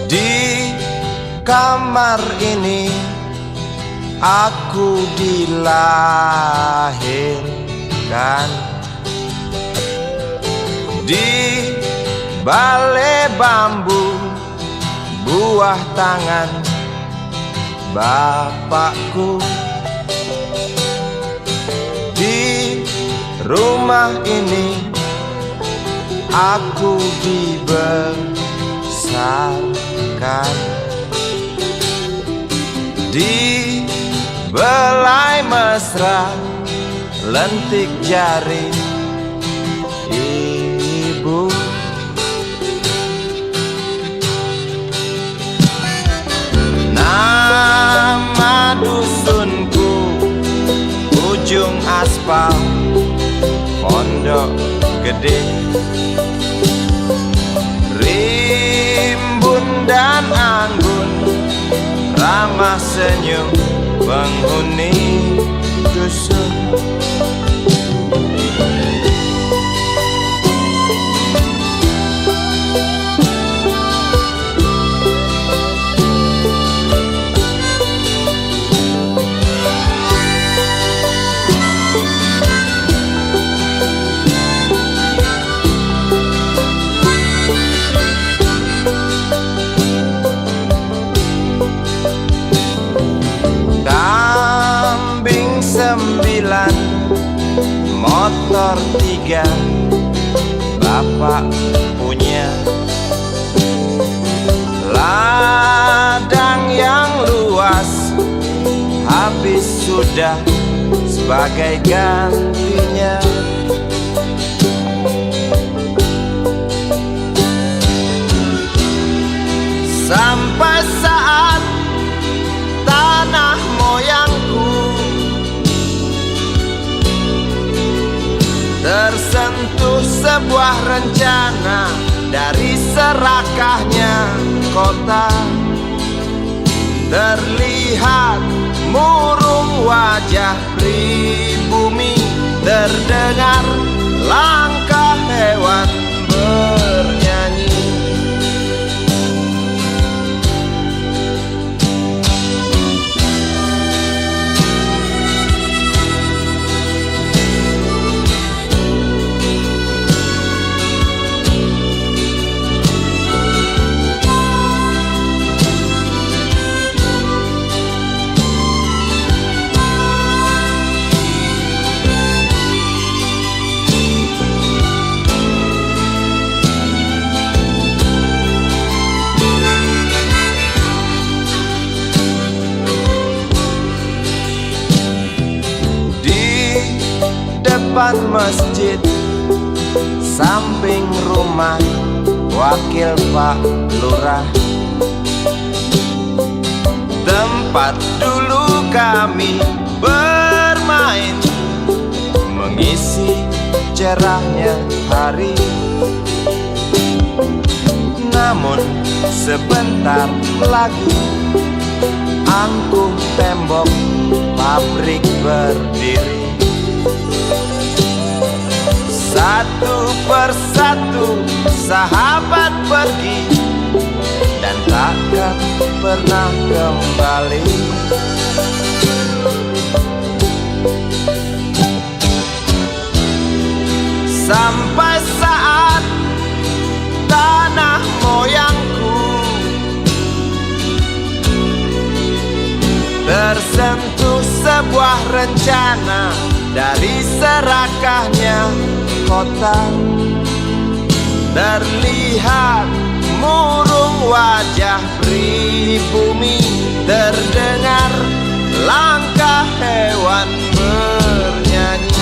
Di kamar ini aku dilahirkan, di balai bambu buah tangan bapakku. Di rumah ini aku dibesarkan, di belai mesra lentik jari ibu. Nama dusunku ujung aspal Pondok Gede. Rimbun dan anggun ramah senyum penghuni dusun. Sembilan, motor 3 bapak punya. Ladang yang luas habis sudah sebagai gantinya. Sampai saat tanah moyangku tersentuh sebuah rencana dari serakahnya kota. Terlihat murung wajah pribumi, terdengar langkah hewan bernyanyi. Depan masjid, samping rumah wakil Pak Lurah, tempat dulu kami bermain, mengisi cerahnya hari. Namun sebentar lagi angkuh tembok pabrik berdiri. Satu persatu sahabat pergi dan takkan pernah kembali. Sampai saat tanah moyangku tersentuh sebuah rencana dari serakahnya kota. Terlihat murung wajah pribumi, terdengar langkah hewan bernyanyi.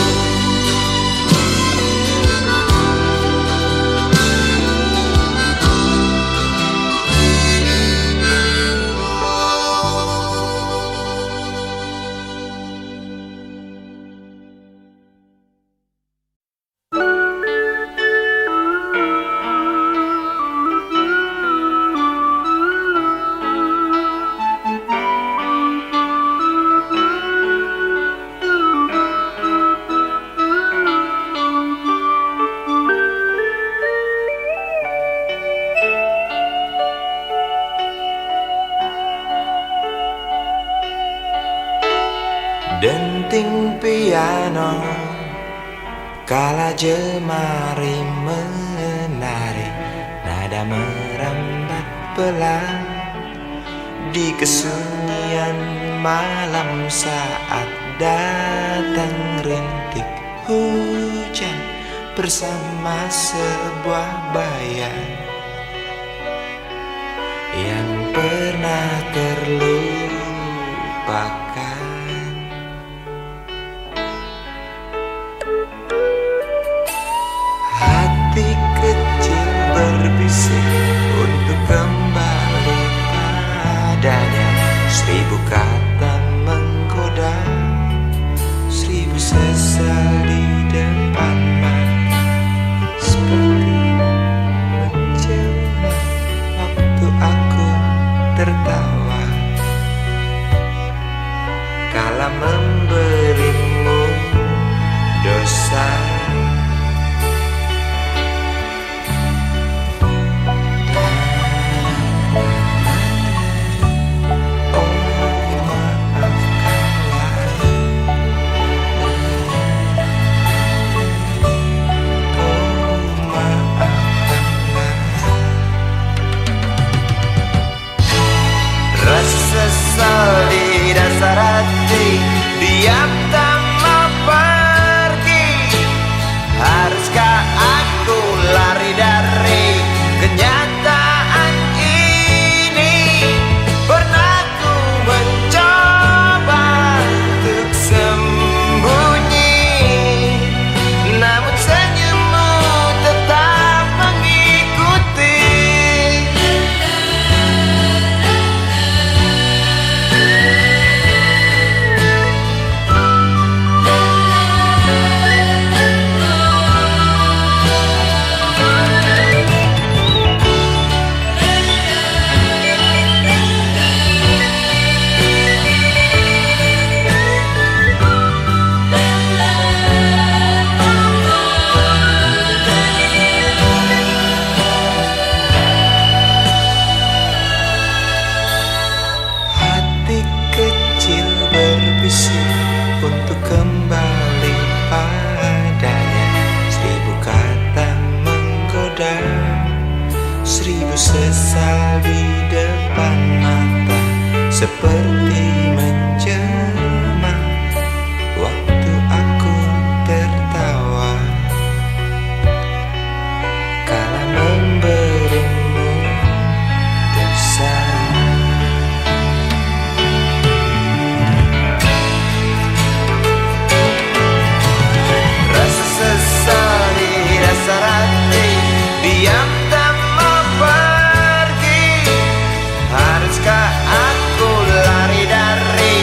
denting piano kala jemari menari, nada merambat pelan di kesunyian malam saat datang rintik hujan bersama sebuah bayang yang pernah terlupakan. Hati kecil berbisik untuk kembali padanya. 1000 kata menggoda, 1000 sesal di depan mata, seperti menjelma waktu aku tertawa kala memberimu dosa. Sesal di dasar hati, diam tak mau pergi. Haruskah aku lari dari kenyataan ini? Pernah ku mencoba untuk sembunyi, namun senyummu tetap mengikuti. Untuk kembali padanya, 1000 kata menggoda, 1000 sesal di depan mata, seperti menjelma waktu aku tertawa kala memberimu dosa. Diam tak mau pergi. Haruskah aku lari dari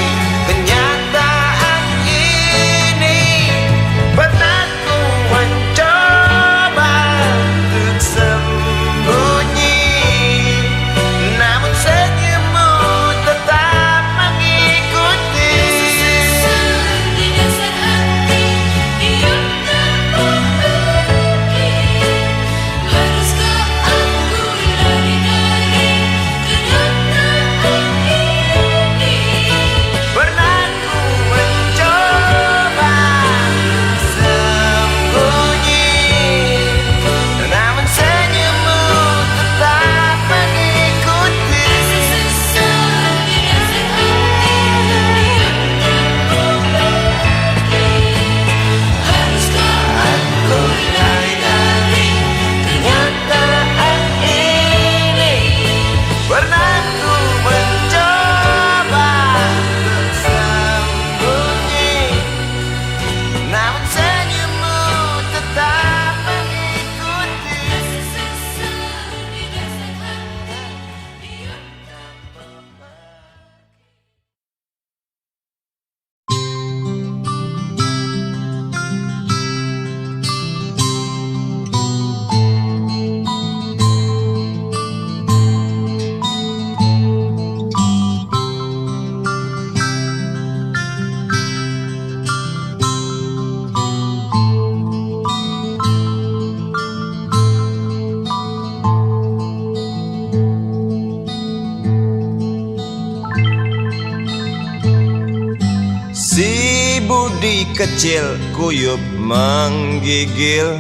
kecil kuyup menggigil,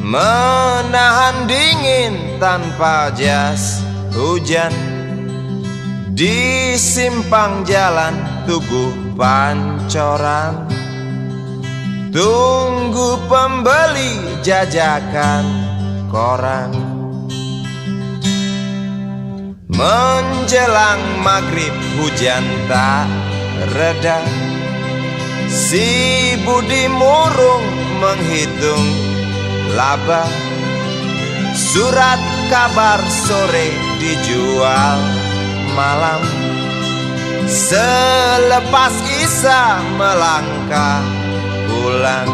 menahan dingin tanpa jas hujan. Di simpang jalan Tugu Pancoran, tunggu pembeli jajakan koran. Menjelang maghrib hujan tak reda, si Budi murung menghitung laba. Surat kabar sore dijual malam. Selepas Isya melangkah pulang.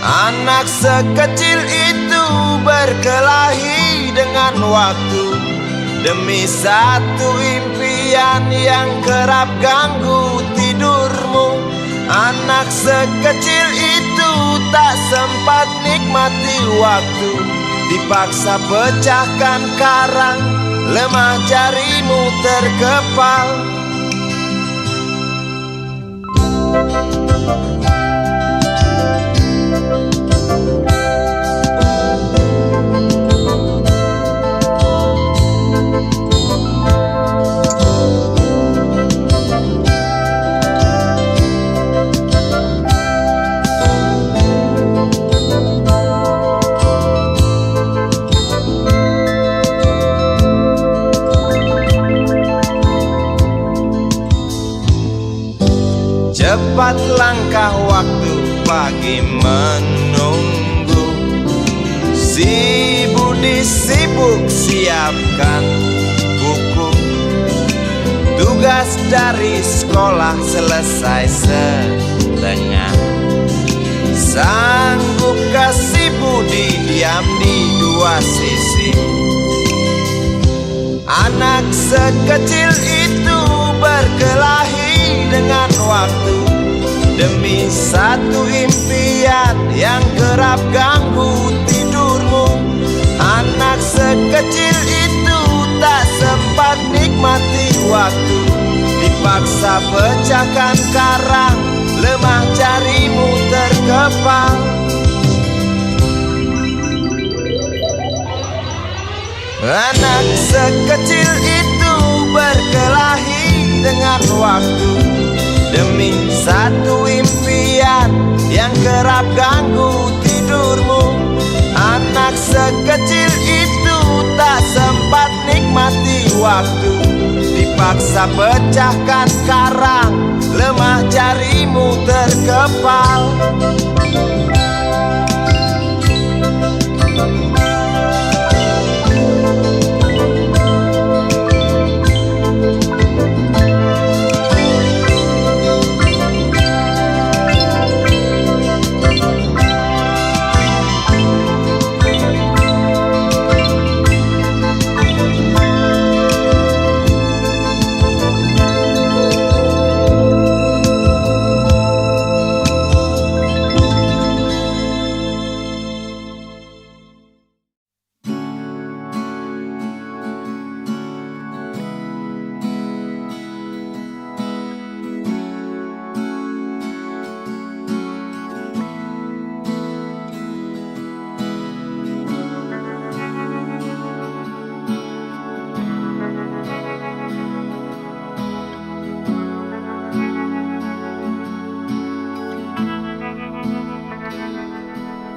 Anak sekecil itu berkelahi dengan waktu demi satu impian yang kerap ganggu tidurmu. Anak sekecil itu tak sempat nikmati waktu, dipaksa pecahkan karang, lemah jarimu terkepal. Cepat langkah waktu, pagi menunggu. Si Budi sibuk siapkan buku. Tugas dari sekolah selesai setengah. Sanggupkah si Budi diam di dua sisi? Anak sekecil itu berkelahi dengan waktu demi satu impian yang kerap ganggu tidurmu. Anak sekecil itu tak sempat nikmati waktu, dipaksa pecahkan karang, lemah jarimu terkepal. Anak sekecil itu berkelahi dengan waktu demi satu impian yang kerap ganggu tidurmu. Anak sekecil itu tak sempat nikmati waktu, dipaksa pecahkan karang, lemah jarimu terkepal.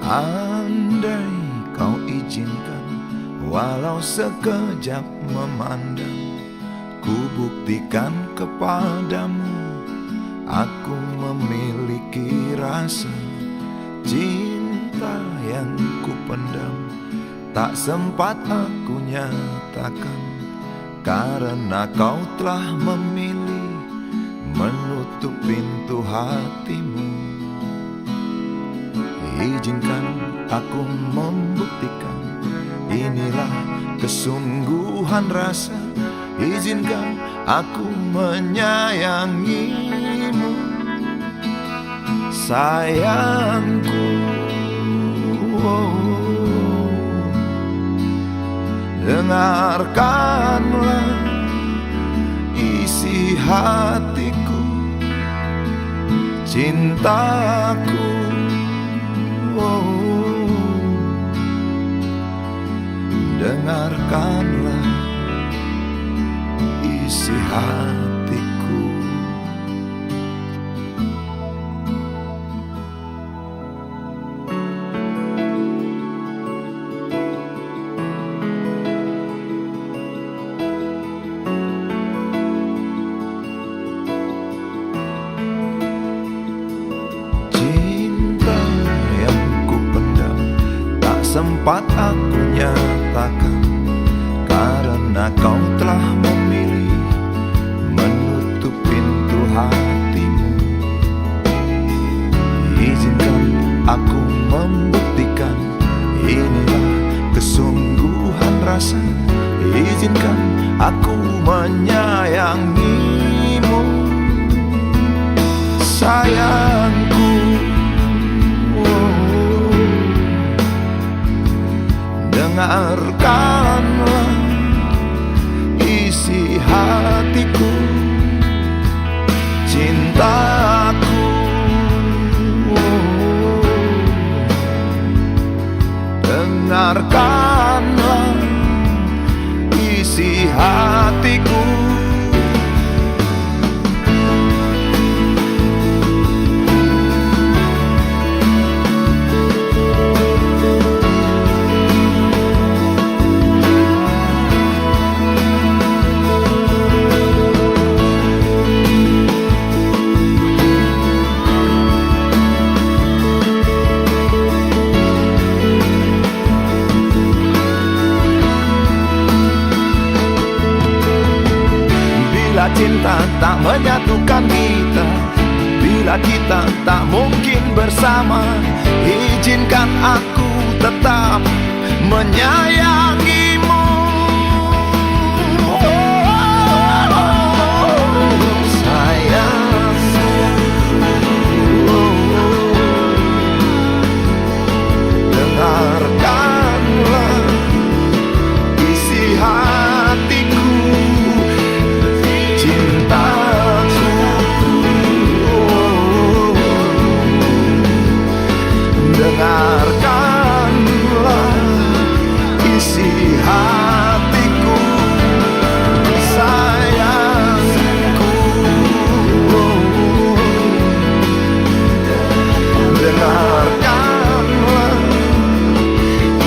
Andai kau izinkan, walau sekejap memandang, ku buktikan kepadamu, aku memiliki rasa cinta yang ku pendam. Tak sempat aku nyatakan, karena kau telah memilih menutup pintu hatimu. Izinkan aku membuktikan, inilah kesungguhan rasa. Izinkan aku menyayangimu, sayangku. Dengarkanlah isi hatiku, cintaku. Oh, dengarkanlah isi hatiku. Cinta yang kupendam tak sempat aku nyatakan, karena kau telah memilih menutup pintu hatimu. Izinkan aku membuktikan, inilah kesungguhan rasa. Izinkan aku menyayangimu, sayangku. Oh, dengarkanlah isi hatiku, cintaku. Oh, dengarkanlah isi hatiku. Bila cinta tak menyatukan kita, bila kita tak mungkin bersama, izinkan aku tetap menyayangimu. Sayang, dengarkanlah isi hatiku, cintaku. Dengarkanlah isi hatiku, sayangku. Dengarkanlah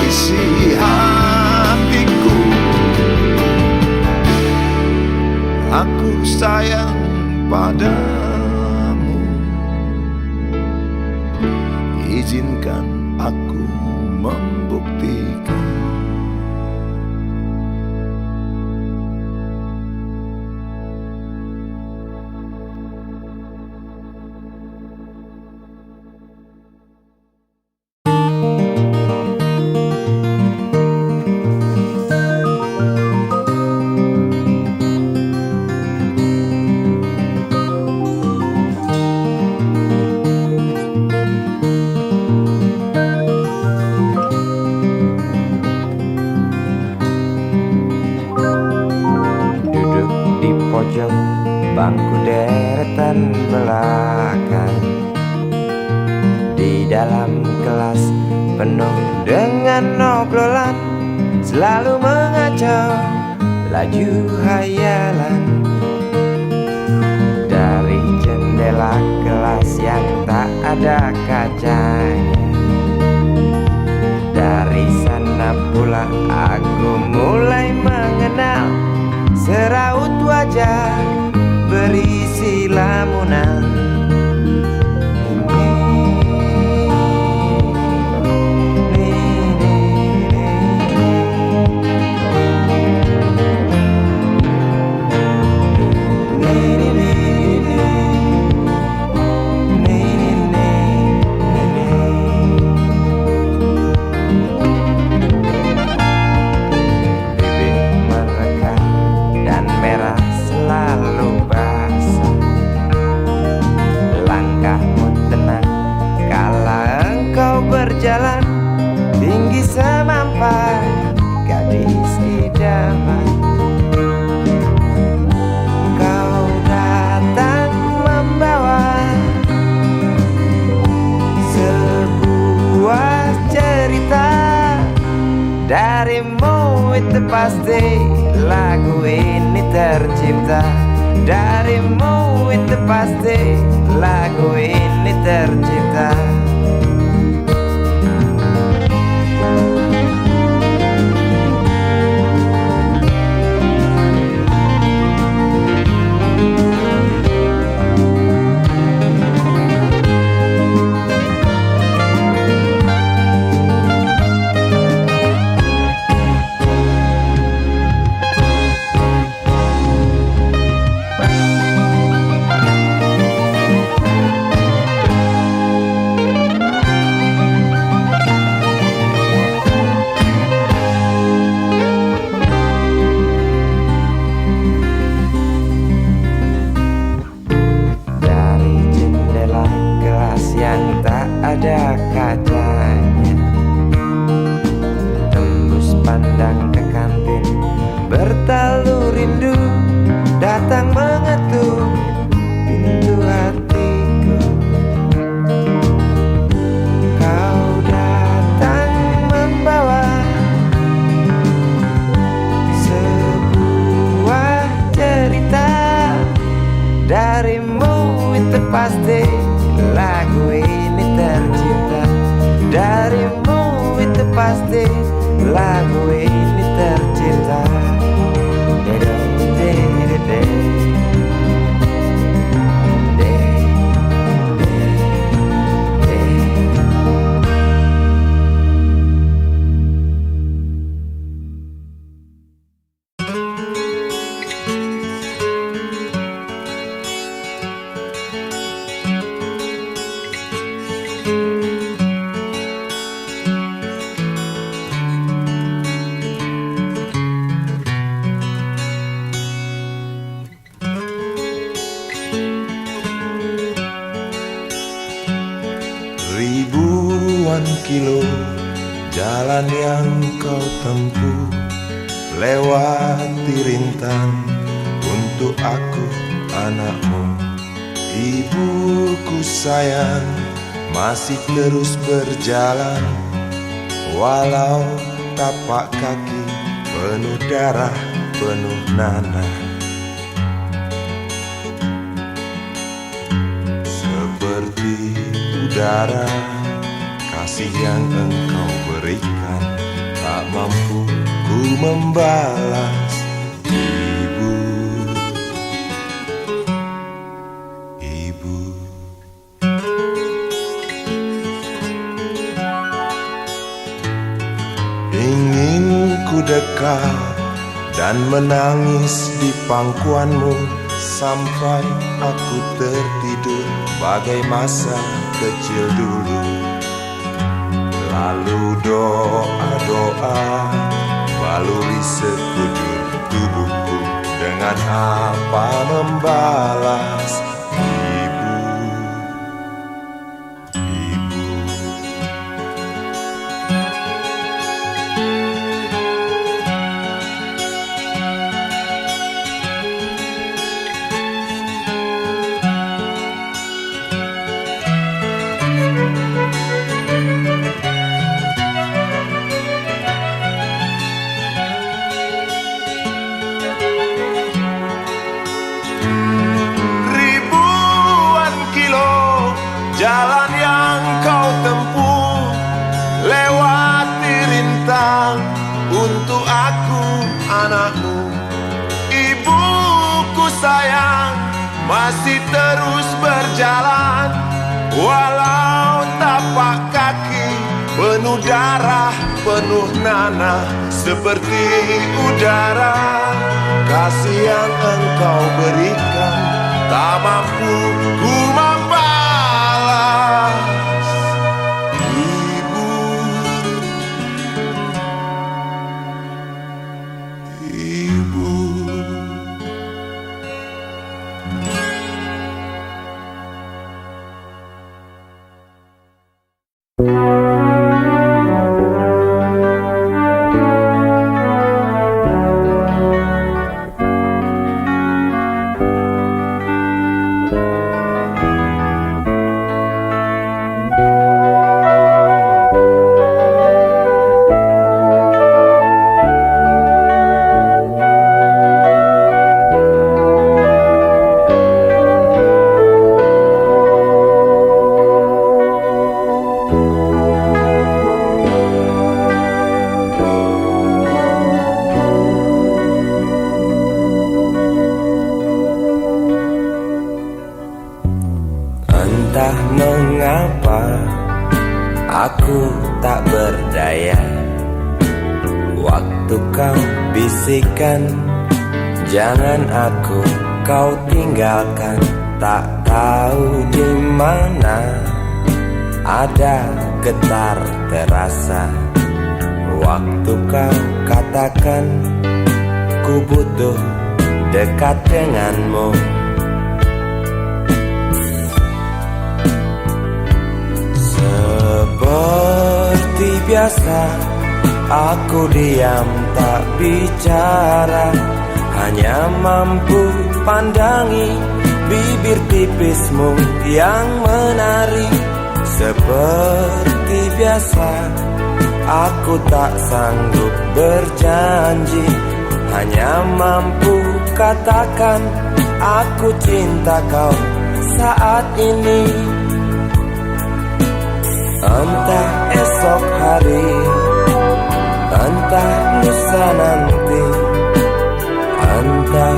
isi hatiku. Aku sayang padamu, izinkan aku membuktikan. Pojok bangku deretan belakang, di dalam kelas penuh dengan obrolan, selalu mengacau laju hayalan. Dari jendela kelas yang tak ada kacanya, dari sana pula aku mulai mengenal seraut wajah berisi lamunan. Bibir merekat dan merah selalu lagu ini tercipta. Darimu itu pasti lagu ini tercipta. Ada kacanya, tembus pandang ke kantin, bertalu rindu datang mengetuk pintu hatiku. Kau datang membawa sebuah cerita. Darimu itu pasti lagu ini tercipta. Darimu itu pasti lagu ini tercipta. Ribuan kilo jalan yang kau tempuh, lewati rintang untuk aku anakmu. Ibuku sayang masih terus berjalan, walau tapak kaki penuh darah, penuh nanah. Seperti udara, kasih yang engkau berikan tak mampu ku membalas. Ibu, ibu. Ingin ku dekat dan menangis di pangkuanmu sampai aku tertidur bagai masa kecil dulu. Lalu doa-doa baluri sekujur tubuhku, dengan apa membalas. Ibu, ibu. Jalan yang kau tempuh, lewati rintang untuk aku anakmu. Ibuku sayang masih terus berjalan, walau tapak kaki penuh darah, penuh nanah. Seperti udara, kasih yang engkau berikan tak mampu ku membalas. bisikan, jangan aku kau tinggalkan. Tak tahu di mana ada getar terasa waktu kau katakan ku butuh dekat denganmu. Seperti biasa aku diam tak bicara, hanya mampu pandangi bibir tipismu yang menari. Seperti biasa aku tak sanggup berjanji, hanya mampu katakan aku cinta kau saat ini. Entah esok hari, entah lusa nanti, entah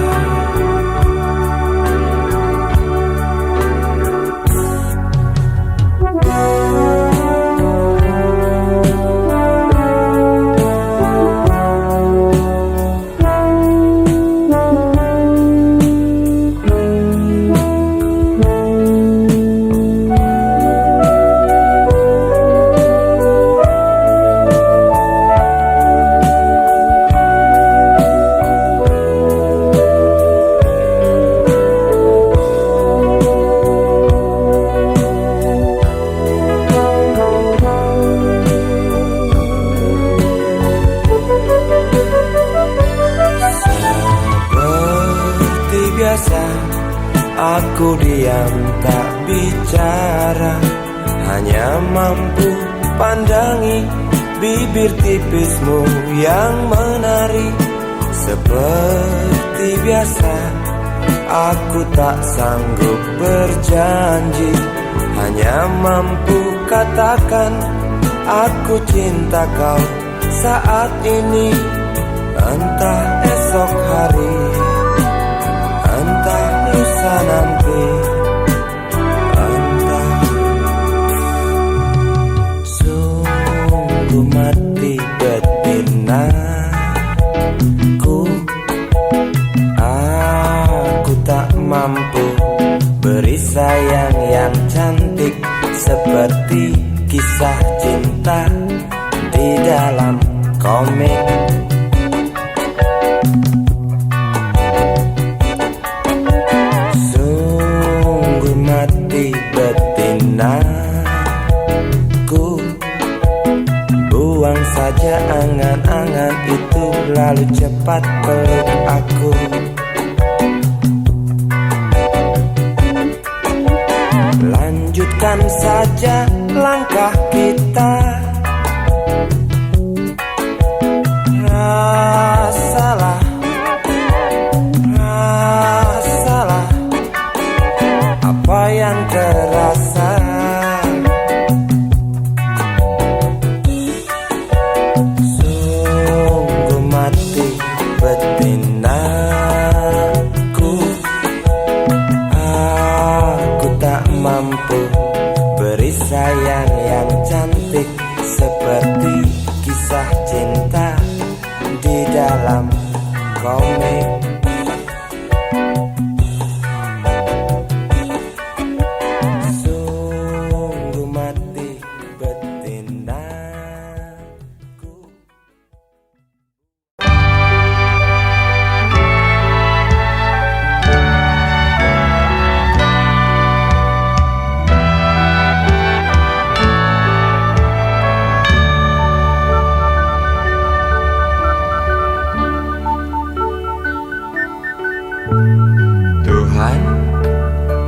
aku diam tak bicara, hanya mampu pandangi bibir tipismu yang menari. Seperti biasa aku tak sanggup berjanji, hanya mampu katakan aku cinta kau saat ini. Entah esok hari, entah lusa nanti, entah. Sungguh mati betinaku, aku tak mampu beri sayang yang cantik seperti kisah cinta di dalam komik. Betinaku, buang saja angan-angan itu, lalu cepat peluk aku. Lanjutkan saja langkah kita, rasalah apa yang terasa. Sungguh mati betinaku, aku tak mampu beri sayang yang cantik seperti kisah cinta di dalam komik.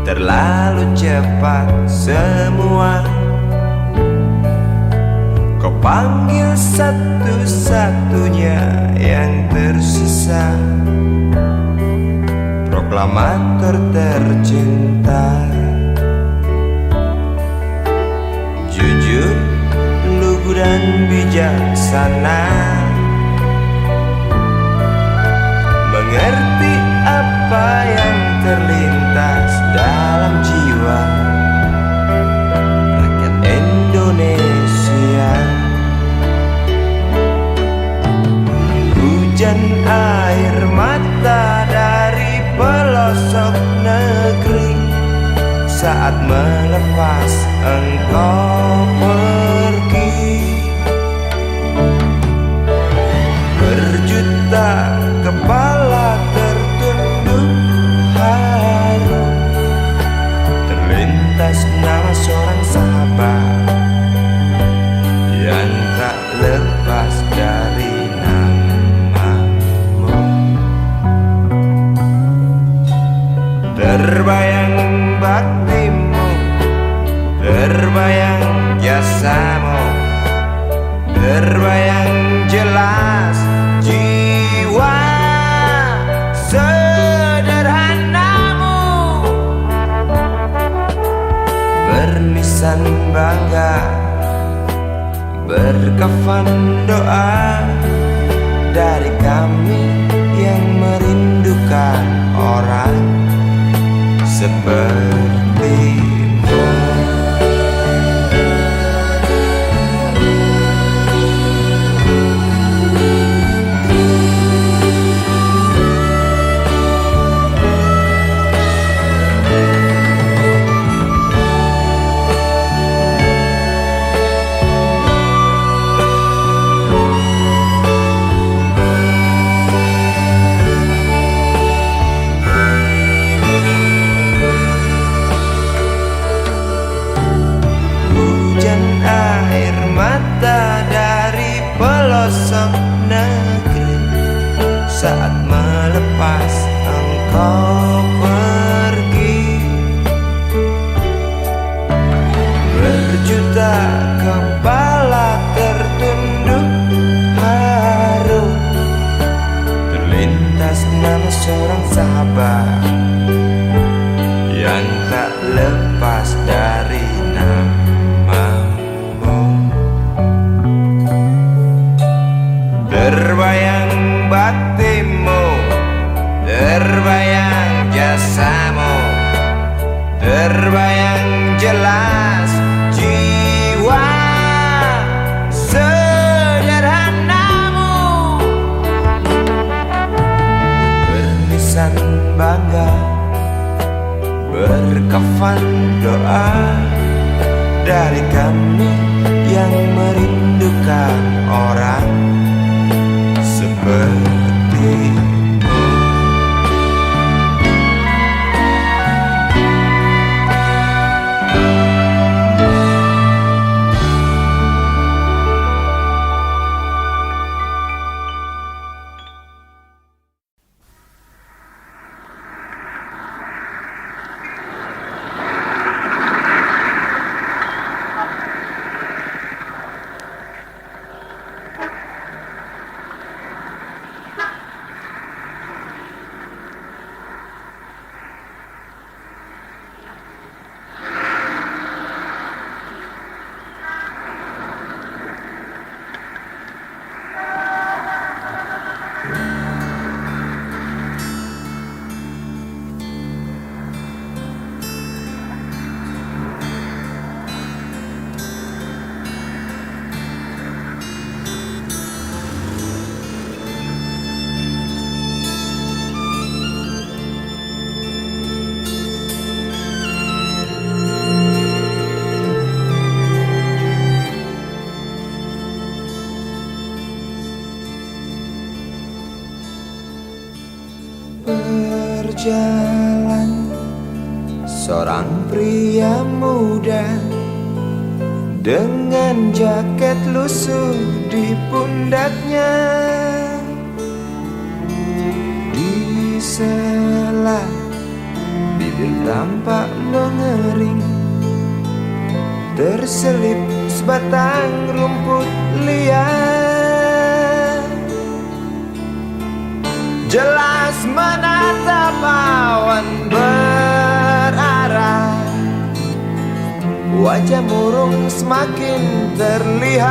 Terlalu cepat semua, kau panggil satu-satunya yang tersisa, proklamator tercinta. Jujur, lugu dan bijaksana, mengerti apa yang terlintas dalam jiwa rakyat Indonesia. Hujan air mata dari pelosok negeri saat melepas engkau pergi. Berjuta kepala tertunduk haru, terlintas nama seorang sahabat yang tak lepas dari namamu. Terbayang baktimu, terbayang jasamu, terbayang jelas jiwa sederhanamu. Bernisan bangga, berkafan doa dari kami yang merindukan orang sepertimu. Saat melepas engkau pergi, berjuta kepala tertunduk haru, terlintas nama seorang sahabat yang tak lepas dari namamu. Terbayang baktimu, terbayang jasamu, terbayang jelas jiwa sederhanamu. Bernisan bangga, berkafan doa dari kami yang merindukan orang seperti. Berjalan seorang pria muda dengan jaket lusuh di pundaknya. Di sela bibir tampak mengering, terselip sebatang rumput liar. Jelas menatap awan berarah, wajah murung semakin terlihat.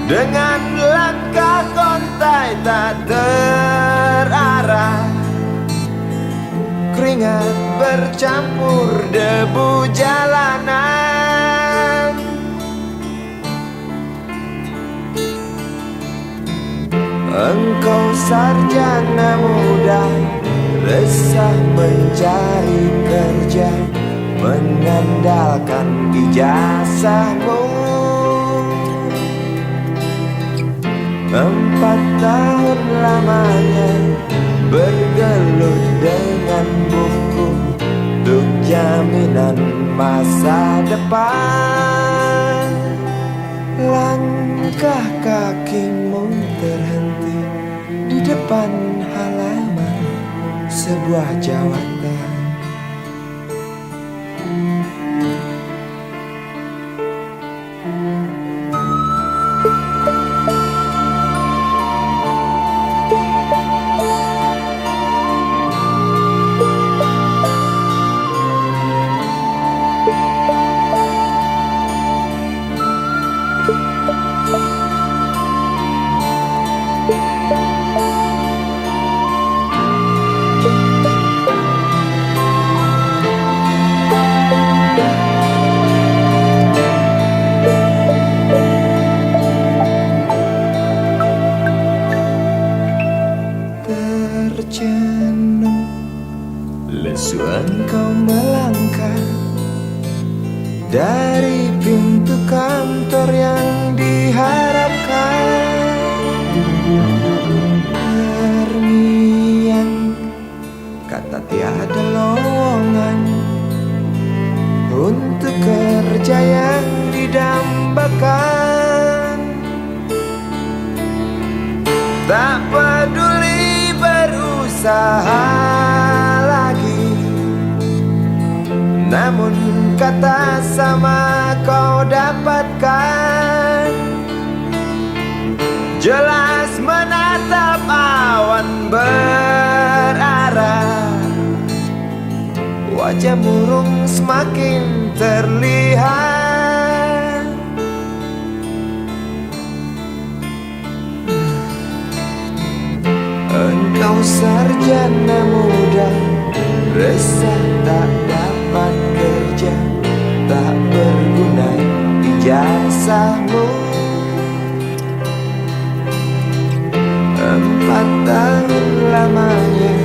Dengan langkah kontai tak terarah, keringat bercampur debu jalanan. Engkau sarjana muda, resah mencari kerja, mengandalkan ijazahmu. 4 tahun lamanya bergelut dengan buku untuk jaminan masa depan. Langkah kakimu terhenti di depan halaman sebuah jawatan. Terjenuh, lesu engkau melangkah dari pintu kantor yang diharapkan. Terngiang kata tiada lowongan untuk kerja yang didambakan. Tak peduli berusaha lagi, namun kata sama kau dapatkan. Jelas menatap awan berarah, wajah murung semakin terlihat. Engkau sarjana muda, resah tak dapat kerja, tak berguna ijazahmu. 4 tahun lamanya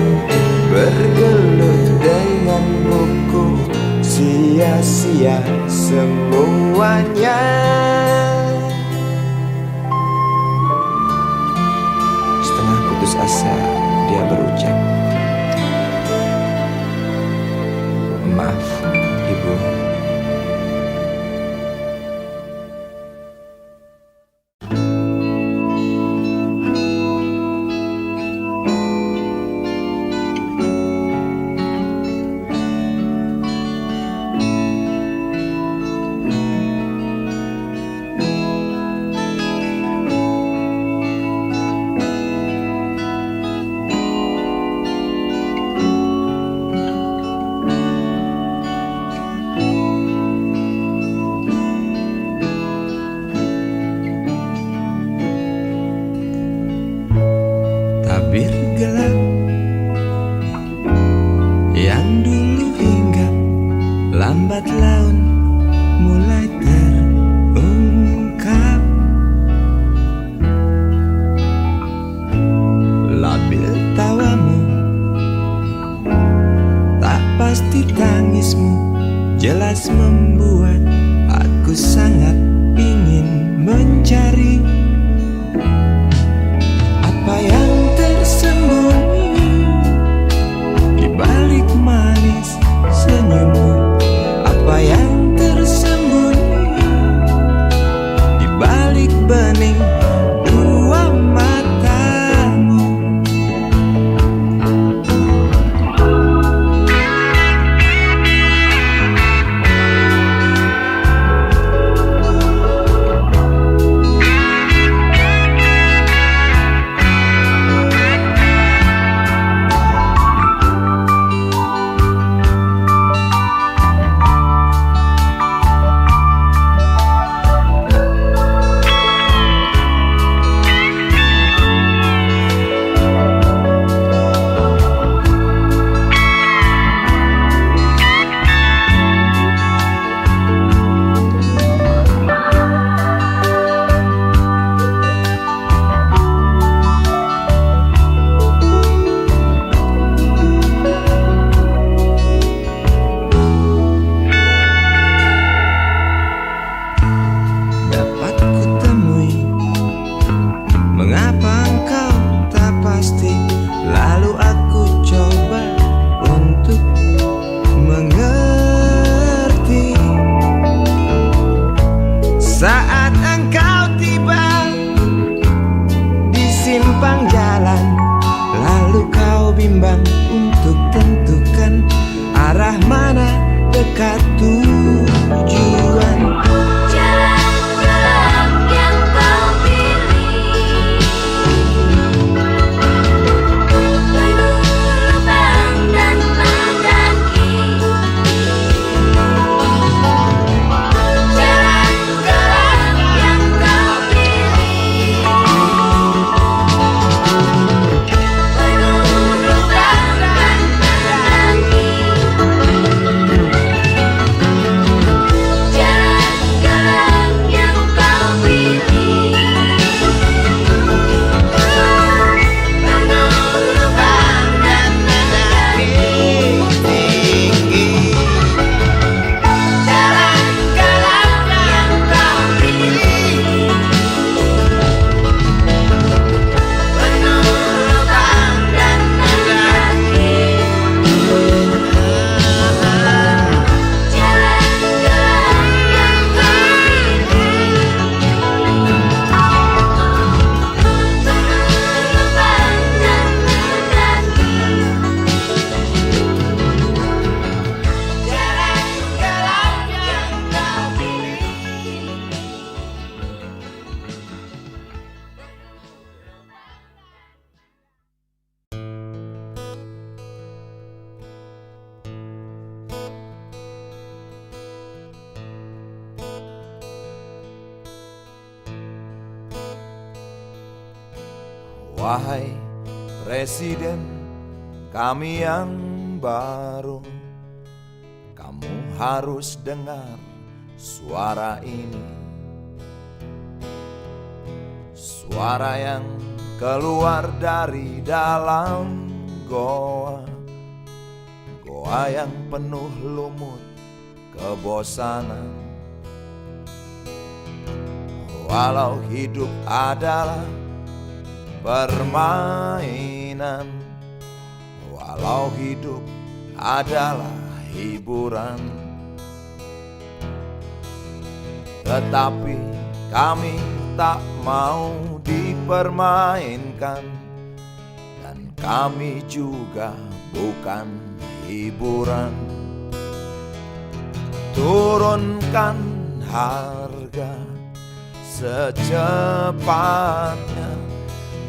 bergelut dengan buku, sia-sia semuanya. Setengah putus asa dia berucap, "Maaf, Ibu." Tabir gelap yang dulu hinggap, lambat laun mulai terungkap. Labil tawamu, tak pasti tangismu, jelas membuat aku sangat ingin mencari apa yang tersembunyi di balik manis senyummu. Apa yang tersembunyi di balik bening dua matamu. simpang jalan, lalu kau bimbang untuk tentukan arah mana dekat tujuan. Jalan gelap yang kau pilih, penuh lubang dan mendaki. Jalan gelap yang kau pilih, penuh lubang dan mendaki. Jalan gelap yang kau pilih, penuh lubang dan mendaki. Jalan gelap yang kau pilih, penuh lubang dan mendaki. Jalan gelap yang kau pilih, penuh lubang dan mendaki. Jalan gelap yang kau pilih. Wahai Presiden kami yang baru, kamu harus dengar suara ini. Suara yang keluar dari dalam goa, goa yang penuh lumut kebosanan. Walau hidup adalah permainan, walau hidup adalah hiburan, tetapi kami tak mau dipermainkan, dan kami juga bukan hiburan. Turunkan harga secepatnya,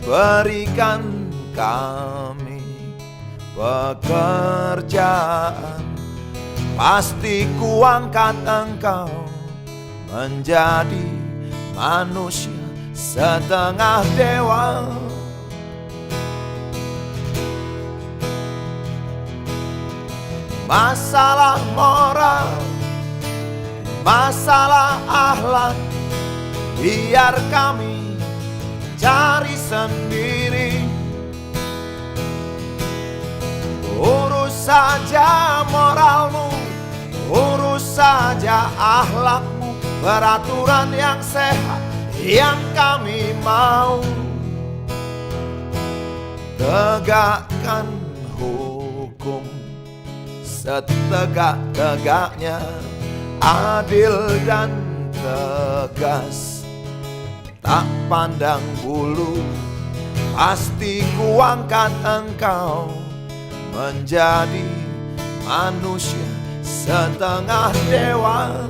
berikan kami pekerjaan. Pasti kuangkat engkau menjadi manusia setengah dewa. Masalah moral, masalah akhlak, biar kami cari sendiri. Urus saja moralmu, urus saja akhlakmu, peraturan yang sehat yang kami mau. Tegakkan hukum setegak-tegaknya, adil dan tegas, tak pandang bulu. Pasti kuangkat engkau menjadi manusia setengah dewa.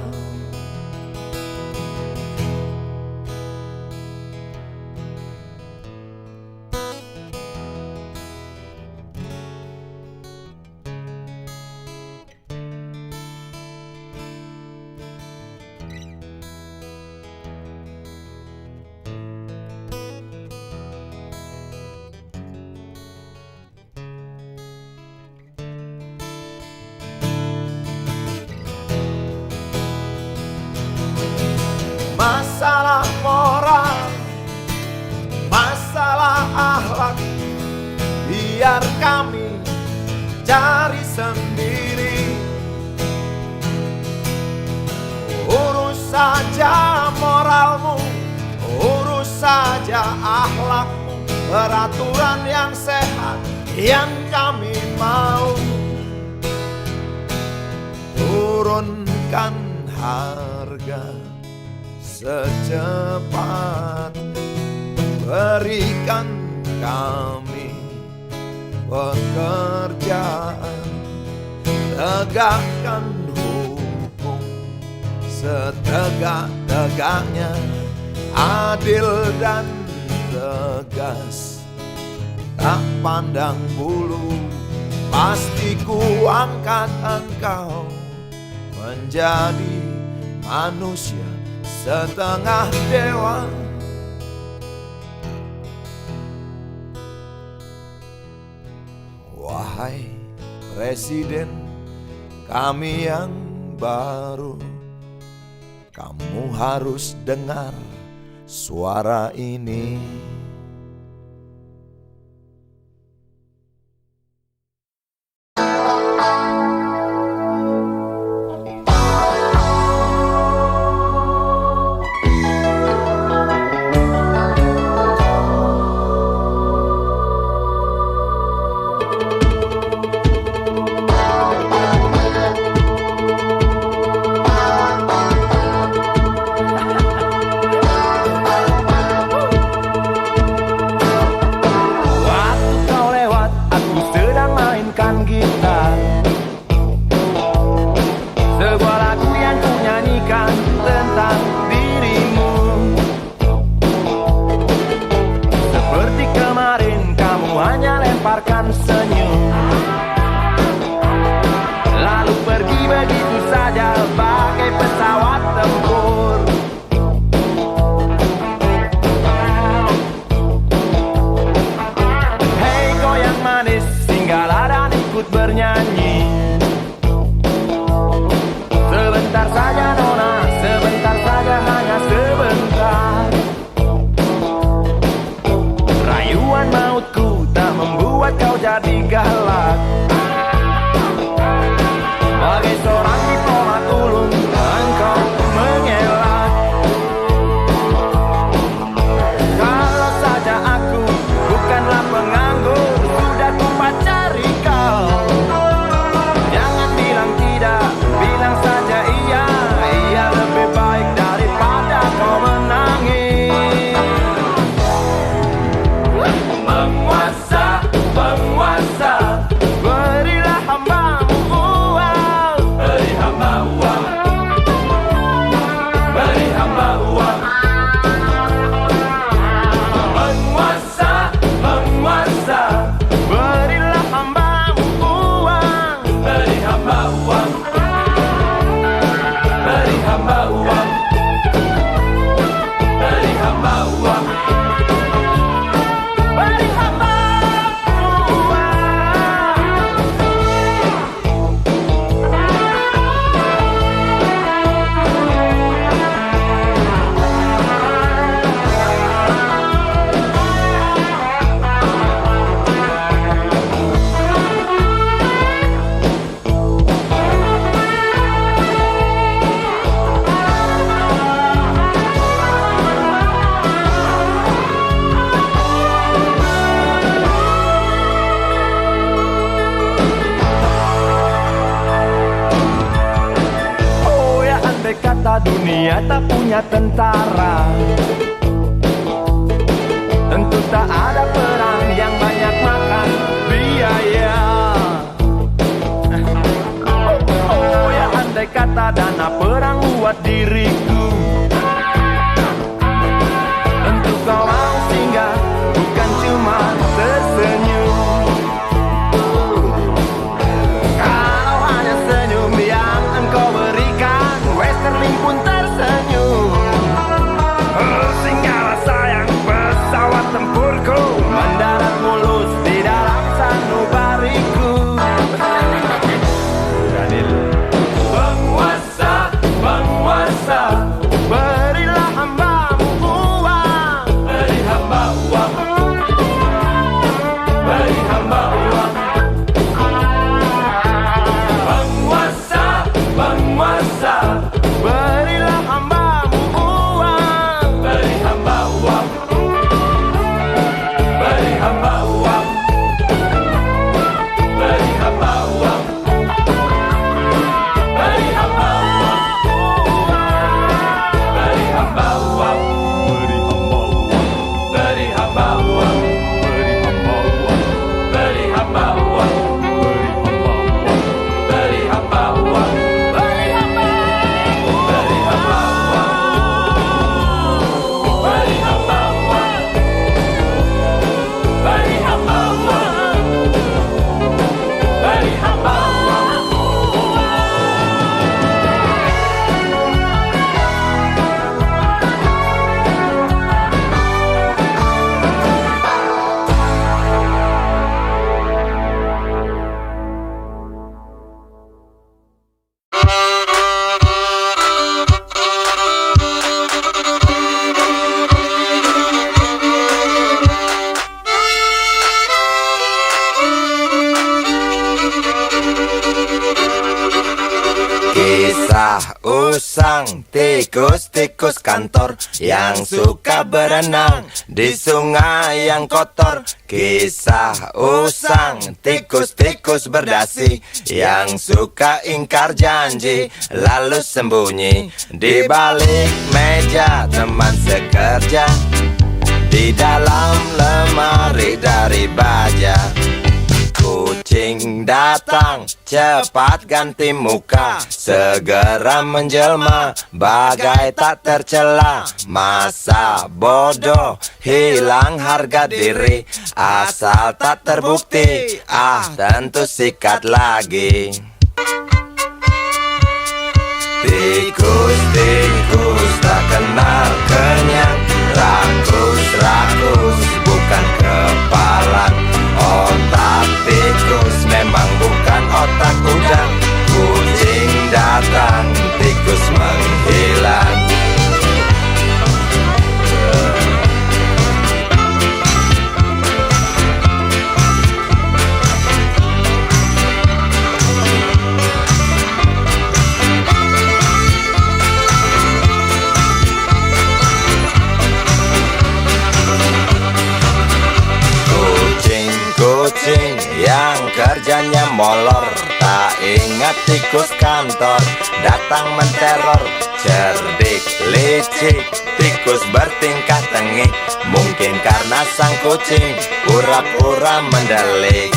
Masalah moral, masalah akhlak, biar kami cari sendiri. Urus saja moralmu, urus saja akhlakmu, peraturan yang sehat yang kami mau. Turunkan harga secepatnya, Berikan kami pekerjaan, tegakkan hukum setegak-tegaknya, adil dan tegas, tak pandang bulu. Pasti ku angkat engkau menjadi manusia setengah dewa. Wahai Presiden kami yang baru, kamu harus dengar suara ini. Bernyanyi sebentar saja nona, sebentar saja, hanya sebentar. Rayuan mautku tak membuat kau jadi galak. Bagai seorang diplomat ulung engkau mengelak. Kalau saja aku bukanlah penganggur, sudah ku pacari kau. Jangan bilang tidak, bilang saja iya. Iya lebih baik daripada kau menangis. Penguasa, penguasa, berilah hambamu uang. Beri hamba uang, beri hamba uang. Penguasa, penguasa, berilah hambamu uang. Beri hamba uang, beri hamba uang, beri hamba uang, beri hamba uang. Oh ya, andai kata dunia tak punya tentara, tentu tak ada perang yang banyak makan biaya. Oh ya, andai kata dana perang buat diriku, tentu kau mau singgah, bukan cuma tersenyum. Kalau hanya senyum yang engkau berikan, Westerling pun tersenyum. usang, tikus-tikus kantor yang suka berenang di sungai yang kotor. Kisah usang, tikus-tikus berdasi yang suka ingkar janji lalu sembunyi di balik meja teman sekerja, di dalam lemari dari baja. Kucing datang, cepat ganti muka, segera menjelma, bagai tak tercela. Masa bodoh, hilang harga diri, asal tak terbukti, tentu sikat lagi. Tikus-tikus tak kenal kenyang, rakus-rakus bukan kepalan. Otak tikus memang bukan otak udang. Kucing datang, tikus menghilang. Kucing yang kerjanya molor, tak ingat tikus kantor datang menteror. Cerdik, licik, tikus bertingkah tengik, mungkin karena sang kucing pura-pura mendelik.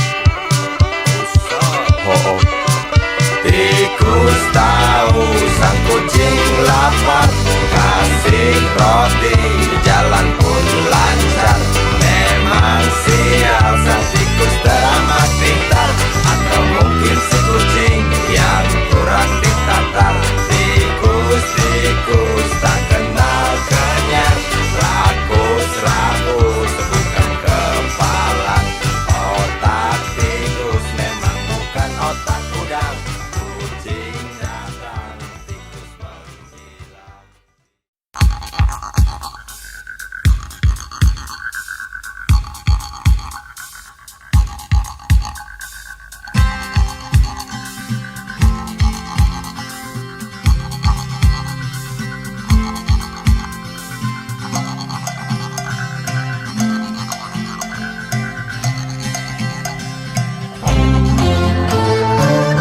Tikus tahu sang kucing lapar, kasih roti, jalan pun lancar. Memang sial sang tikus teramat pintar, atau mungkin si kucing yang kurang ditatar. Tikus-tikus tak kenal kenyang, rakus-rakus bukan kepalan. Otak tikus memang bukan otak udang. Kucing datang, tikus menghilang.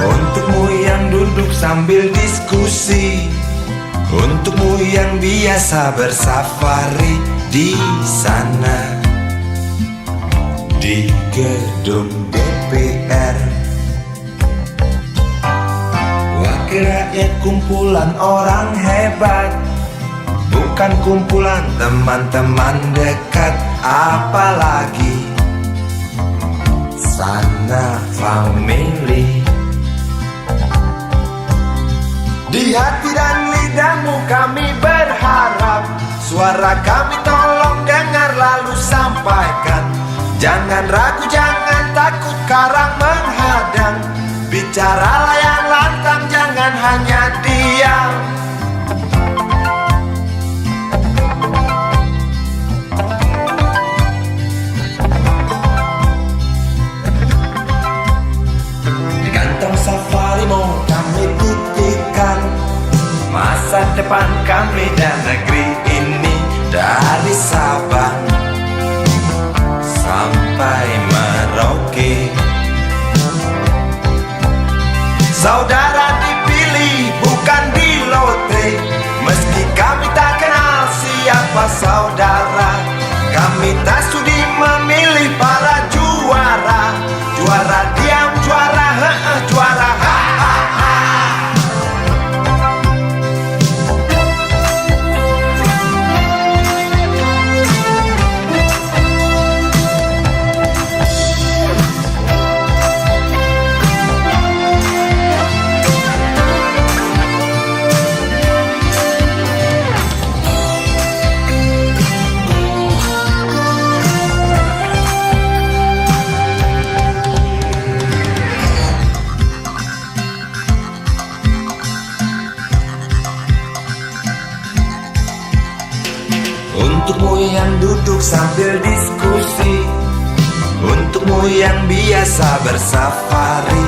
Untukmu yang duduk sambil diskusi, untukmu yang biasa bersafari di sana, di gedung DPR. Wakil rakyat kumpulan orang hebat, bukan kumpulan teman-teman dekat. Apalagi sana family. Di hati dan lidahmu kami berharap, suara kami tolong dengar lalu sampaikan. Jangan ragu, jangan takut karang menghadang, bicaralah yang lantang, jangan hanya diam. Di kantong safarimu kami titipkan masa depan kami dan negeri ini, dari Sabang sampai Merauke. Saudara dipilih bukan di lotre, meski kami tak kenal siapa saudara. Kami tak sudi memilih para juara, juara diam, juara juara ha. Untukmu yang duduk sambil diskusi, untukmu yang biasa bersafari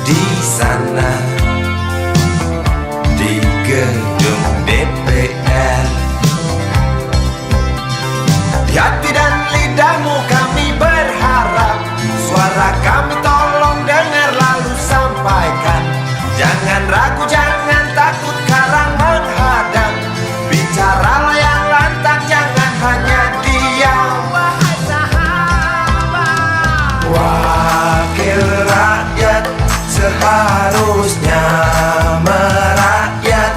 di sana, di gedung DPR. Di hati dan lidahmu kami berharap, suara kami tolong dengar lalu sampaikan. Jangan ragu, jangan takut karang menghadang. Bicaralah yang lantang, jangan hanya diam. Wahai sahabat, wakil rakyat seharusnya merakyat.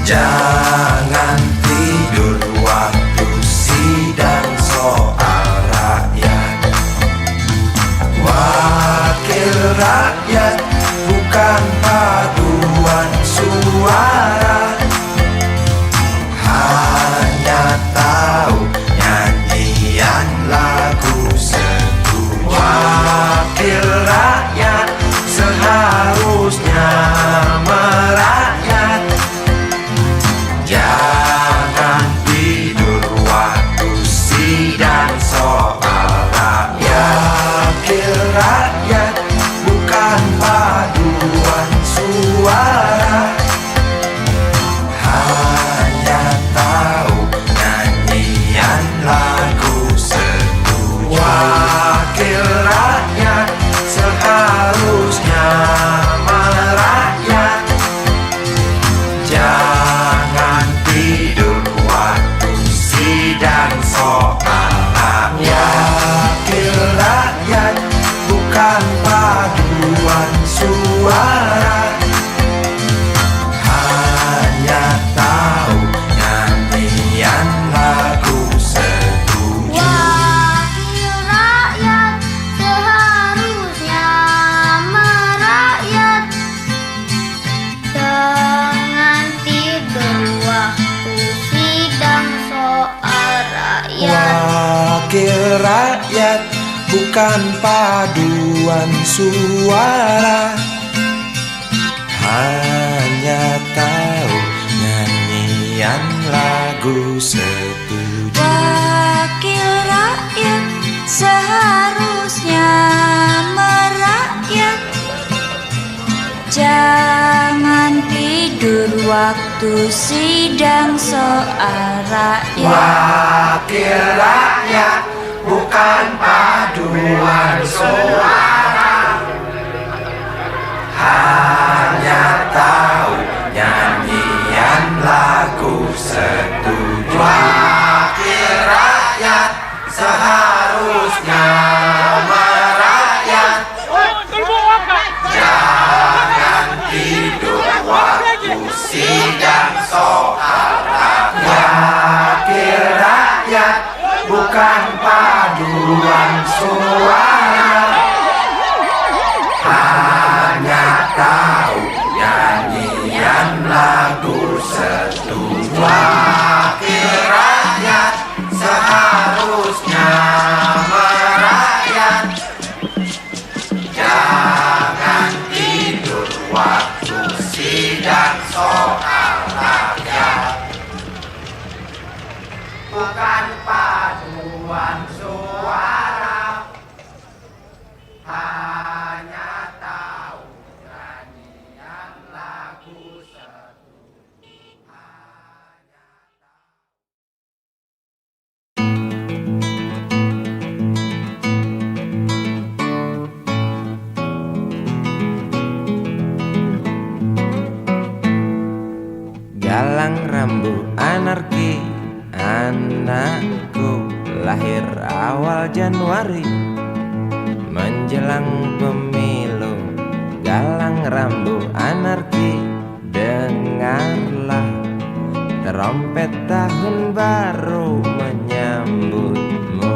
Jangan tidur waktu sidang soal rakyat. Wakil rakyat bukan paduan suara, hanya tahu nyanyian lagu setuju. Wakil rakyat seharusnya merakyat. Jangan tidur waktu sidang soal rakyat. Wakil rakyat bukan paduan suara, hanya tahu nyanyian lagu setuju. Wakil rakyat seharusnya merakyat. Jangan tidur waktu sidang soal rakyat. Wakil rakyat bukan paduan suara, hanya tahu nyanyian lagu setuju. Wakil rakyat seharusnya merakyat. Jangan tidur waktu sidang soal rakyat. Wakil rakyat bukan paduan suara, hanya tahu nyanyian lagu setuju. Wakil rakyat seharusnya merakyat. Jangan tidur waktu sidang soal rakyat. Wakil rakyat bukan paduan suara, hanya tahu nyanyian lagu setuju. Wakil rakyat seharusnya merakyat. Jangan tidur waktu sidang soal rakyat. Wakil rakyat bukan paduan suara, hanya tahu nyanyian lagu setuju. Wakil rakyat seharusnya merakyat. Jangan tidur waktu sidang soal rakyat. Bukan paduan suara, hanya tahu nyanyian lagu setuju. Galang rambu anarki, anakku lahir awal Januari menjelang pemilu. Galang rambu anarki, dengarlah trompet tahun baru menyambutmu.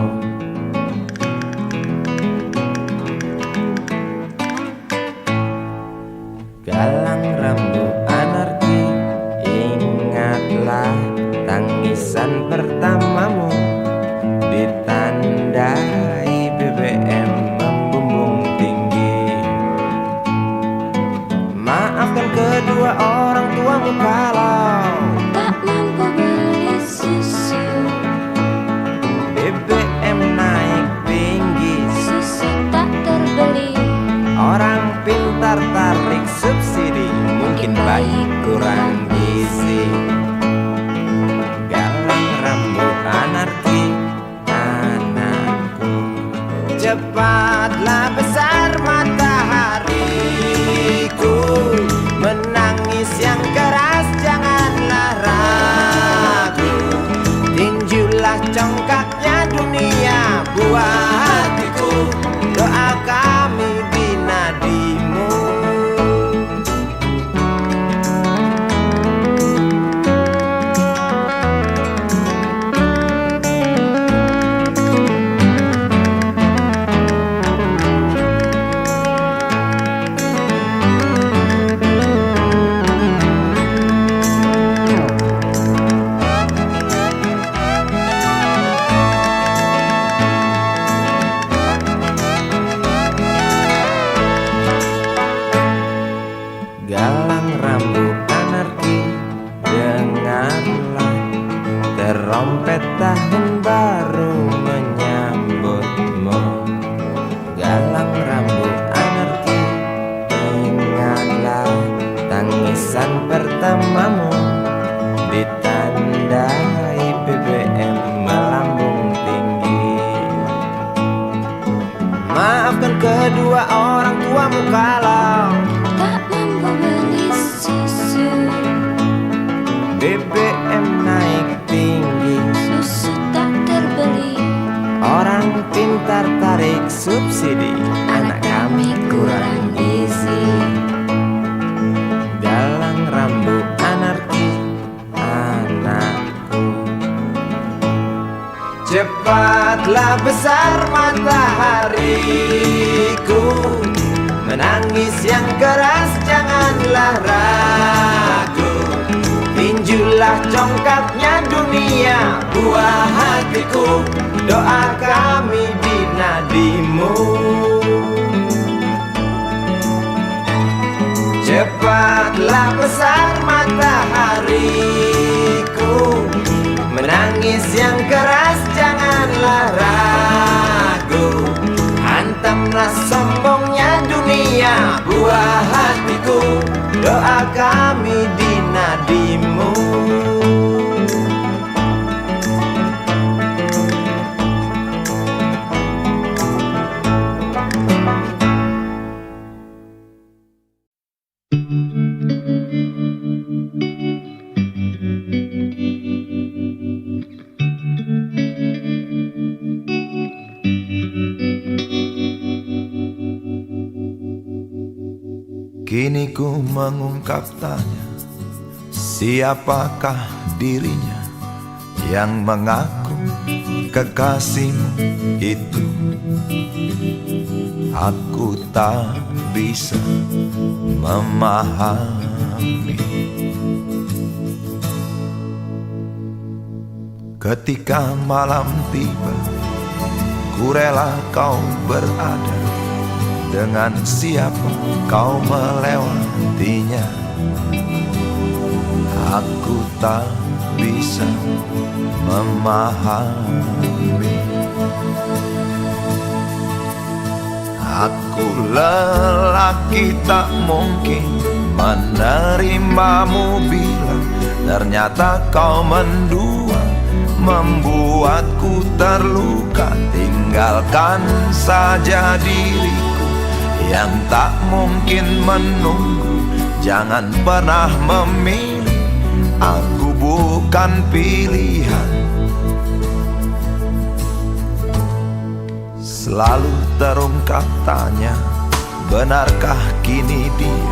Galang rambu anarki, ingatlah tangisan pertamamu, ditandai BBM membumbung tinggi. Maafkan kedua orang tuamu kalau Tak mampu beli susu. Cepatlah besar matahariku, menangis yang keras janganlah ragu. Tinjulah congkaknya dunia buah hatiku, doa kami di nadimu. Galang rambut anarki, dengarlah terompet tahun baru menyambutmu. Galang rambut anarki, dengarlah tangisan pertamamu, ditandai BBM melambung tinggi. Maafkan kedua orang tuamu kalau tak mampu beli susu, BBM naik tinggi. susu tak terbeli. Orang pintar tarik subsidi, anak kami kurang gizi. Galang rambut anarki, anakku. Cepatlah besar matahariku, menangis yang keras janganlah ragu. Tinjulah congkaknya dunia buah hatiku, doa kami di nadimu. Cepatlah besar matahariku, menangis yang keras janganlah ragu. Hantamlah sombongnya dunia buah hatiku, doa kami di nadimu. Kini ku mengungkap tanya, siapakah dirinya yang mengaku kekasihmu itu? Aku tak bisa memahami. Ketika malam tiba, ku rela kau berada. Dengan siapa kau melewatinya? Aku tak bisa memahami. Aku lelaki tak mungkin menerimamu bila ternyata kau mendua, membuatku terluka. Tinggalkan saja diriku yang tak mungkin menunggu. Jangan pernah memilih, aku bukan pilihan. Selalu terungkap tanya, benarkah kini dia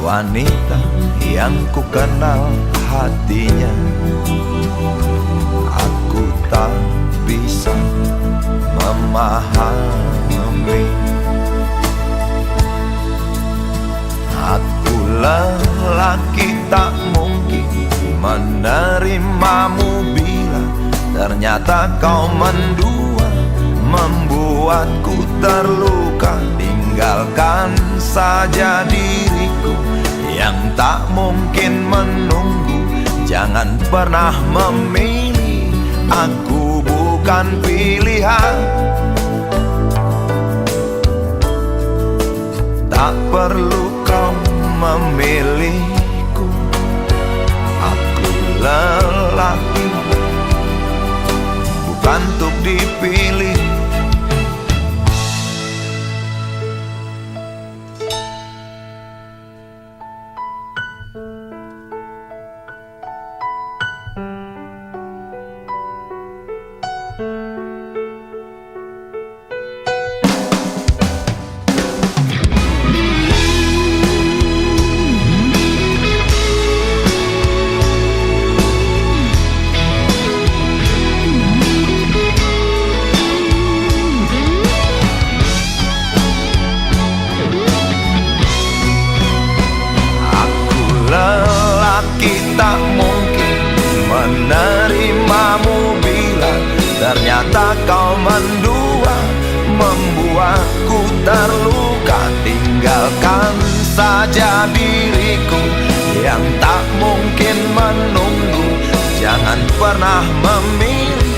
wanita yang ku kenal hatinya? Aku tak bisa memahami. Aku lelaki tak mungkin menerimamu bila ternyata kau mendua, membuatku terluka. Tinggalkan saja diriku yang tak mungkin menunggu. Jangan pernah memilih, aku bukan pilihan. Tak perlu kau memilihku, aku lelaki bukan untuk dipilih. mendua, membuatku terluka. Tinggalkan saja diriku yang tak mungkin menunggu. Jangan pernah memilih,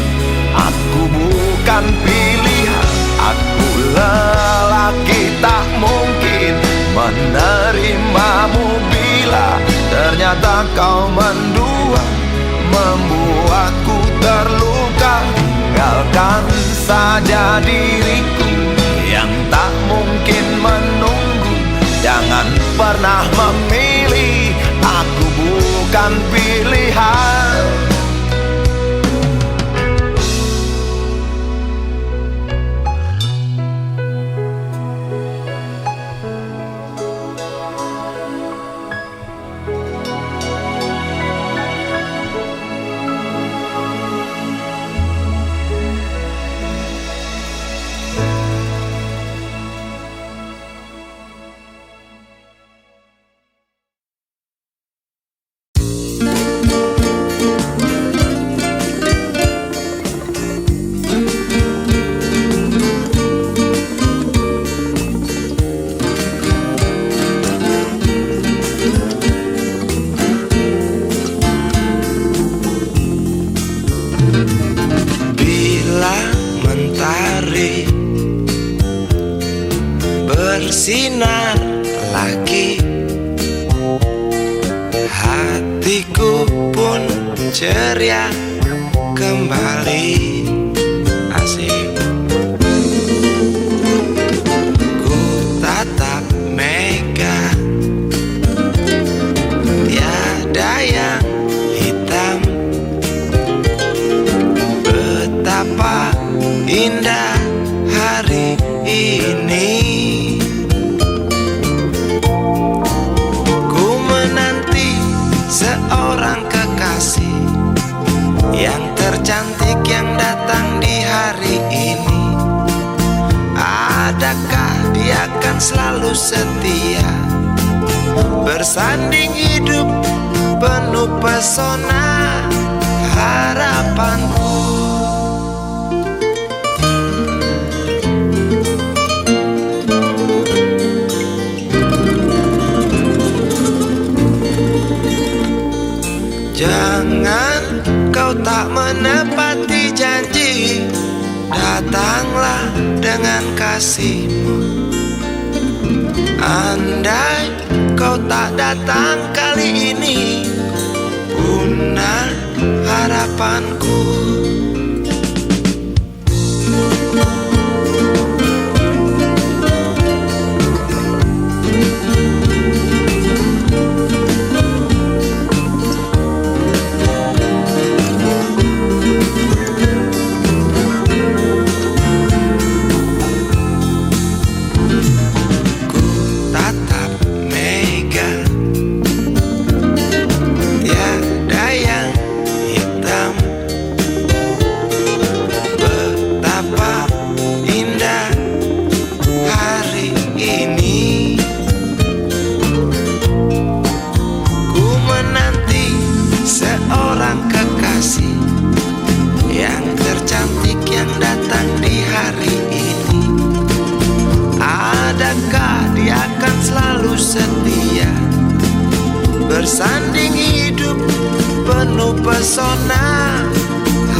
aku bukan pilihan. Aku lelaki tak mungkin menerimamu bila ternyata kau mendua, membuatku terluka. Tinggalkan saja diriku yang tak mungkin menunggu. Jangan pernah memilih, aku bukan pilihan. Bersinar lagi, hatiku pun ceria kembali. Asik. Ku tatap mega, tiada yang hitam. Betapa indah hari ini. Seorang kekasih yang tercantik yang datang di hari ini. Adakah dia akan selalu setia, bersanding hidup penuh pesona harapanku. Jangan kau tak menepati janji, datanglah dengan kasihmu. Andai kau tak datang kali ini, punah harapanku. Yang tercantik yang datang di hari ini. Adakah dia akan selalu setia, bersanding hidup penuh pesona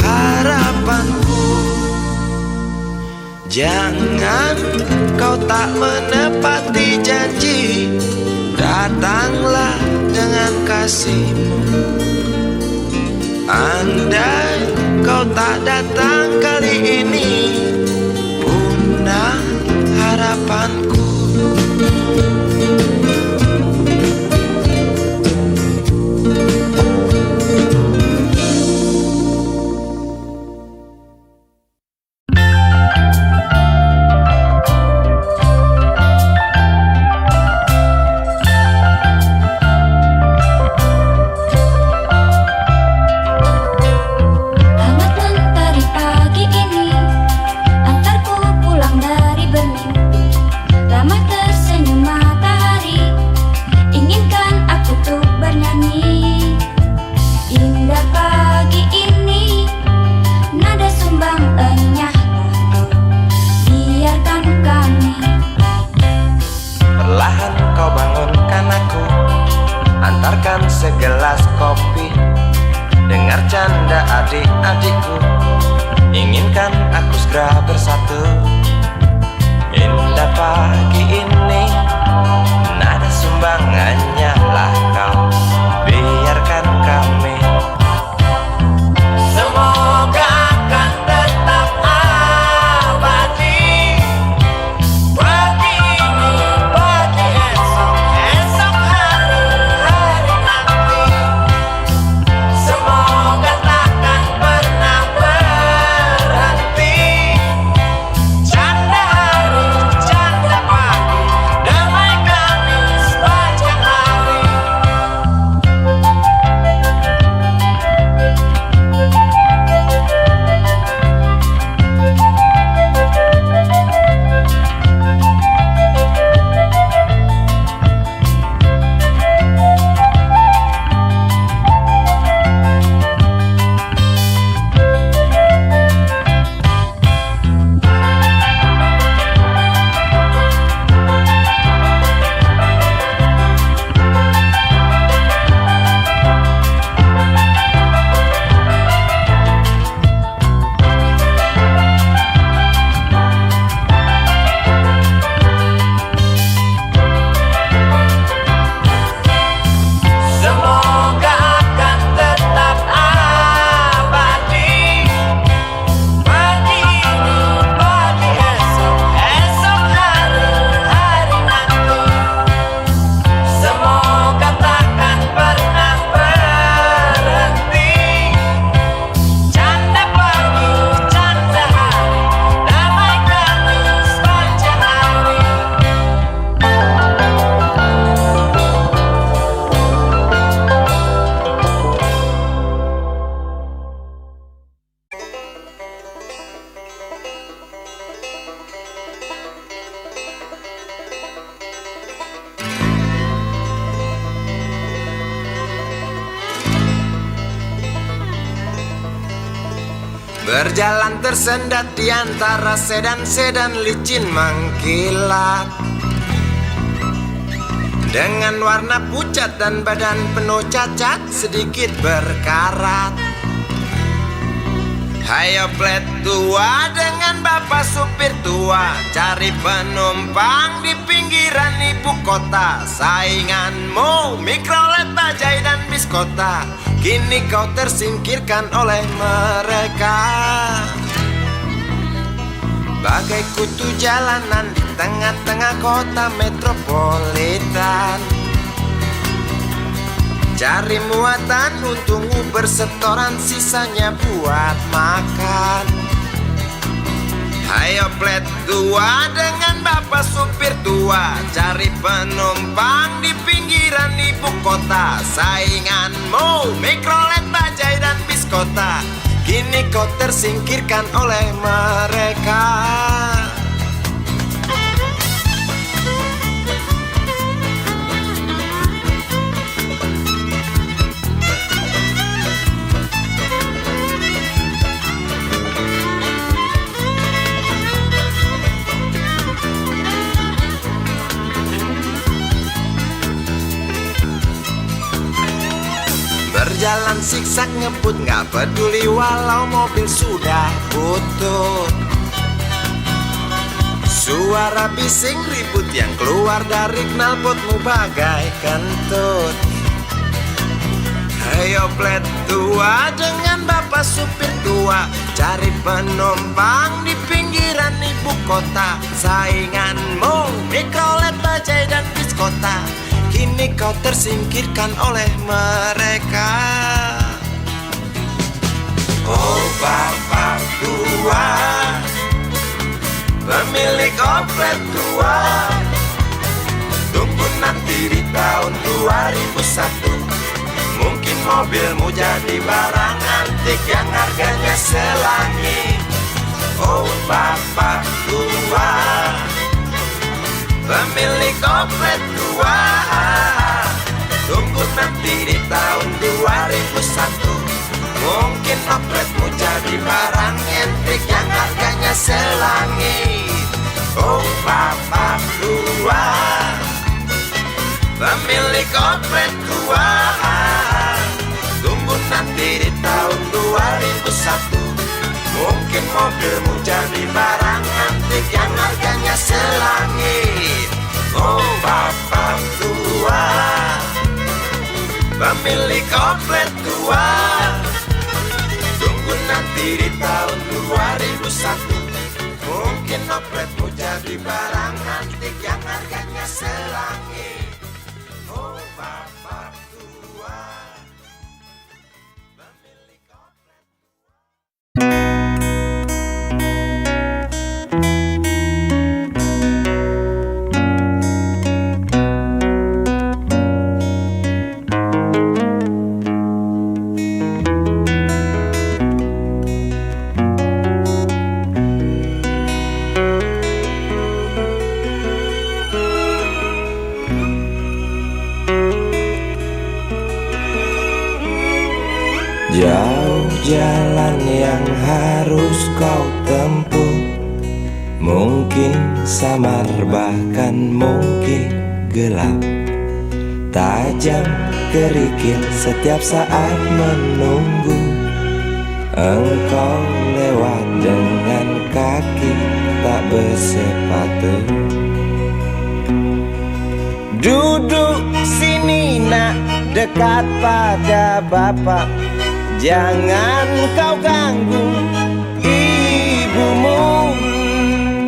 harapanku. Jangan kau tak menepati janji, datanglah dengan kasihmu. Andai kau tak datang kali ini, punah harapanku. satu. Indah pagi ini, nada sumbangannya lah kau. Biarkan kami. Semoga akan tetap abadi. Pagi ini, pagi esok, esok hari, hari nanti. Semoga takkan pernah berhenti. Canda hari, canda pagi, damai kami sepanjang hari. Semoga akan tetap abadi. Pagi ini, pagi esok, esok hari, hari nanti. Semoga takkan pernah berhenti. Canda pagi, canda hari, damai kami sepanjang hari. Berjalan tersendat di antara sedan-sedan licin mengkilat, dengan warna pucat dan badan penuh cacat sedikit berkarat. Hayo plet tua dengan bapak supir tua, cari penumpang di pinggiran ibu kota. Sainganmu Mikrolet, Bajai dan Biskota, kini kau tersingkirkan oleh mereka. Bagai kutu jalanan di tengah-tengah kota metropolitan, cari muatan untungmu bersetoran, sisanya buat makan. Hayo plet tua dengan bapak supir tua, cari penumpang di pinggiran ibu kota. Sainganmu Mikrolet, Bajai dan Biskota, kini kau tersingkirkan oleh mereka. Berjalan siksak ngebut, gak peduli walau mobil sudah butut. Suara bising ribut yang keluar dari knalpotmu bagai kentut. Hayo plet tua dengan bapak supir tua, cari penumpang di pinggiran ibu kota. Sainganmu Mikrolet, Bajai dan Biskota, kini kau tersingkirkan oleh mereka. Oh bapak tua, pemilik oplet tua, tunggu nanti di tahun 2001. Mungkin mobilmu jadi barang antik yang harganya selangit. Oh bapak tua, pemilik oplet tua, tunggu nanti di tahun 2001. Mungkin opletmu jadi barang antik yang harganya selangit. Oh bapak tua, pemilik oplet tua, tunggu nanti di tahun 2001. Mungkin mobilmu jadi barang antik yang harganya selangit. Oh bapak tua, pemilik oplet tua, tunggu nanti di tahun 2001. Mungkin opletmu jadi barang antik yang harganya selangit. Oh bapak tua, pemilik oplet. Jauh jalan yang harus kau tempuh, mungkin samar bahkan mungkin gelap, tajam kerikil setiap saat menunggu. Engkau lewat dengan kaki tak bersepatu. Duduk sini nak, dekat pada bapak, jangan kau ganggu ibumu.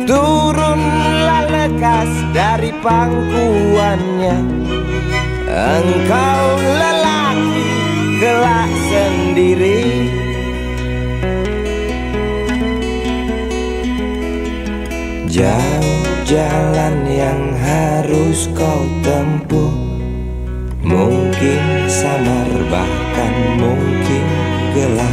Turunlah lekas dari pangkuannya, engkau lelaki kelak sendiri. Jauh jalan yang harus kau tempuh, mungkin samar bahkan mungkin gelap,